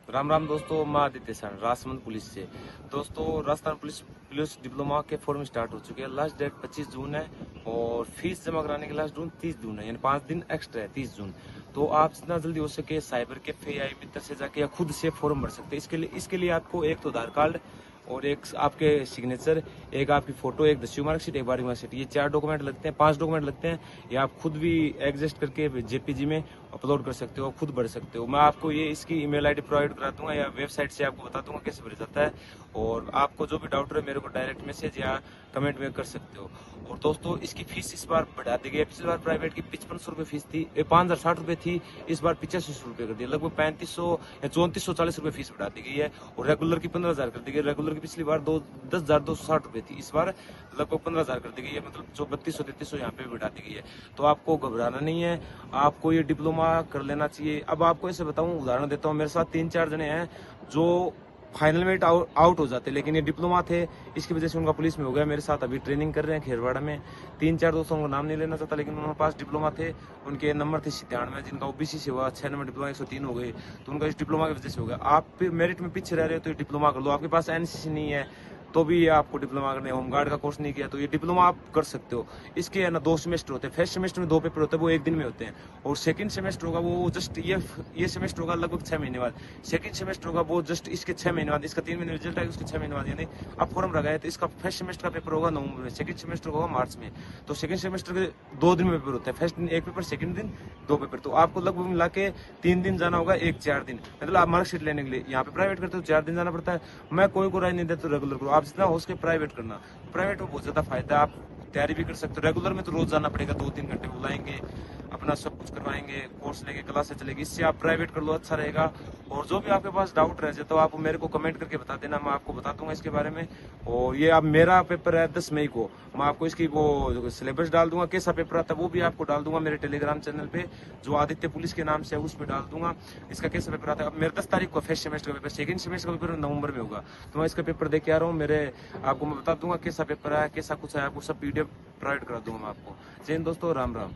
राम राम दोस्तों, मैं Aditya sir Rajsamand police से। दोस्तों, राजस्थान पुलिस पुलिस डिप्लोमा के फॉर्म स्टार्ट हो चुके हैं। लास्ट डेट 25 जून है और फीस जमा कराने की लास्ट जून 30 जून है, यानी 5 दिन एक्स्ट्रा है 30 जून। तो आप जितना जल्दी हो सके साइबर कैफे या मित्र से जाके या खुद से फॉर्म भर सकते हैं। इसके लिए आपको एक तो आधार कार्ड और एक आपके सिग्नेचर, एक आपकी फोटो, एक 10वीं मार्कशीट, एक 12वीं मार्कशीट, ये 4 डॉक्यूमेंट लगते हैं, 5 डॉक्यूमेंट लगते हैं। या आप खुद भी एडजस्ट करके जेपीजी में अपलोड कर सकते हो, खुद भर सकते हो। मैं आपको ये इसकी ईमेल आईडी प्रोवाइड करा दूंगा या वेबसाइट से आपको बता दूंगा कैसे भरा जाता है। और आपको जो भी डाउट रहे मेरे को डायरेक्ट मैसेज या कमेंट में कर सकते हो। और दोस्तों, इसकी फीस इस बार बढ़ा दी गई है। पिछली बार प्राइवेट की 5500 रुपये फीस थी, 5060 रुपये थी, इस बार 8500 रुपये कर दी, लगभग 3500 या 3440 रुपये फीस बढ़ा दी गई है। और रेगुलर की 15000 कर दी गई। रेगुलर की पिछली बार 10,260 रुपये थी, इस बार लगभग 15000 कर दी गई है, मतलब जो 3200-3300 यहाँ पे बढ़ा दी गई है। तो आपको घबराना नहीं है, आपको ये डिप्लोमा कर लेना चाहिए। अब आपको ऐसे बताऊं, उदाहरण देता हूँ, मेरे साथ 3-4 जने हैं जो फाइनल में आउट हो जाते, लेकिन ये डिप्लोमा थे, इसकी वजह से उनका पुलिस में हो गया। मेरे साथ अभी ट्रेनिंग कर रहे हैं खेरवाड़ा में। 3-4 दोस्तों को नाम नहीं लेना चाहता, लेकिन उनके पास डिप्लोमा थे, उनके नंबर थे 97 में, जिनका ओबीसी से हुआ 6 नंबर डिप्लोमा 103 हो गए। तो उनका इस डिप्लोमा की वजह से हो गया। आप मेरिट में पीछे रह रहे हो तो ये डिप्लोमा कर लो। आपके पास एनसीसी नहीं है तो भी ये आपको डिप्लोमा करने, होमगार्ड का कोर्स नहीं किया तो ये डिप्लोमा आप कर सकते हो। इसके है ना 2 सेमेस्टर होते हैं। फर्स्ट सेमेस्टर में 2 पेपर होते हैं, वो 1 दिन में होते हैं। और सेकंड सेमेस्टर होगा वो जस्ट ये सेमेस्टर होगा लगभग 6 महीने बाद। सेकंड सेमेस्टर होगा वो जस्ट इसके 6 महीने बाद। इसका 3 महीने रिजल्ट आएगा, उसके 6 महीने बाद। यानी आप फॉर्म लगाए तो इसका फर्स्ट सेमेस्टर का पेपर होगा नवंबर में, सेकंड सेमेस्टर होगा मार्च में। तो सेकंड सेमेस्टर के 2 दिन में पेपर होते हैं। फर्स्ट दिन 1 पेपर, सेकंड दिन 2 पेपर। तो आपको लगभग मिला के 3 दिन जाना होगा, 1-4 दिन, मतलब आप मार्कशीट लेने के लिए। यहाँ पे प्राइवेट करते हो 4 दिन जाना पड़ता है। मैं कोई को राय नहीं देता रेगुलर करो, आप जितना हो सके प्राइवेट करना। प्राइवेट में बहुत ज्यादा फायदा है, आप तैयारी भी कर सकते हो। रेगुलर में तो रोज जाना पड़ेगा, 2-3 घंटे बुलाएंगे, अपना सब कुछ करवाएंगे, कोर्स लेंगे, क्लासेस चलेगी। इससे आप प्राइवेट कर लो, अच्छा रहेगा। और जो भी आपके पास डाउट रह जाए तो आप मेरे को कमेंट करके बता देना, मैं आपको बता दूंगा इसके बारे में। और ये अब मेरा पेपर है 10 मई को, मैं आपको इसकी वो सिलेबस डाल दूंगा, कैसा पेपर आता है वो भी आपको डाल दूंगा मेरे टेलीग्राम चैनल पे, जो आदित्य पुलिस के नाम से है, उस पर डाल दूंगा इसका कैसा पेपर आता है। अब मेरे 10 तारीख को फर्स्ट सेमेस्टर का पेपर, सेकंड सेमेस्टर का पेपर नवंबर में होगा। तो मैं इसका पेपर दे के आ रहा हूँ। मेरे आपको मैं बता दूंगा कैसा पेपर है, कैसा कुछ है, आपको सब पीडीएफ प्रोवाइड करा दूंगा मैं आपको। जय हिंद दोस्तों, राम राम।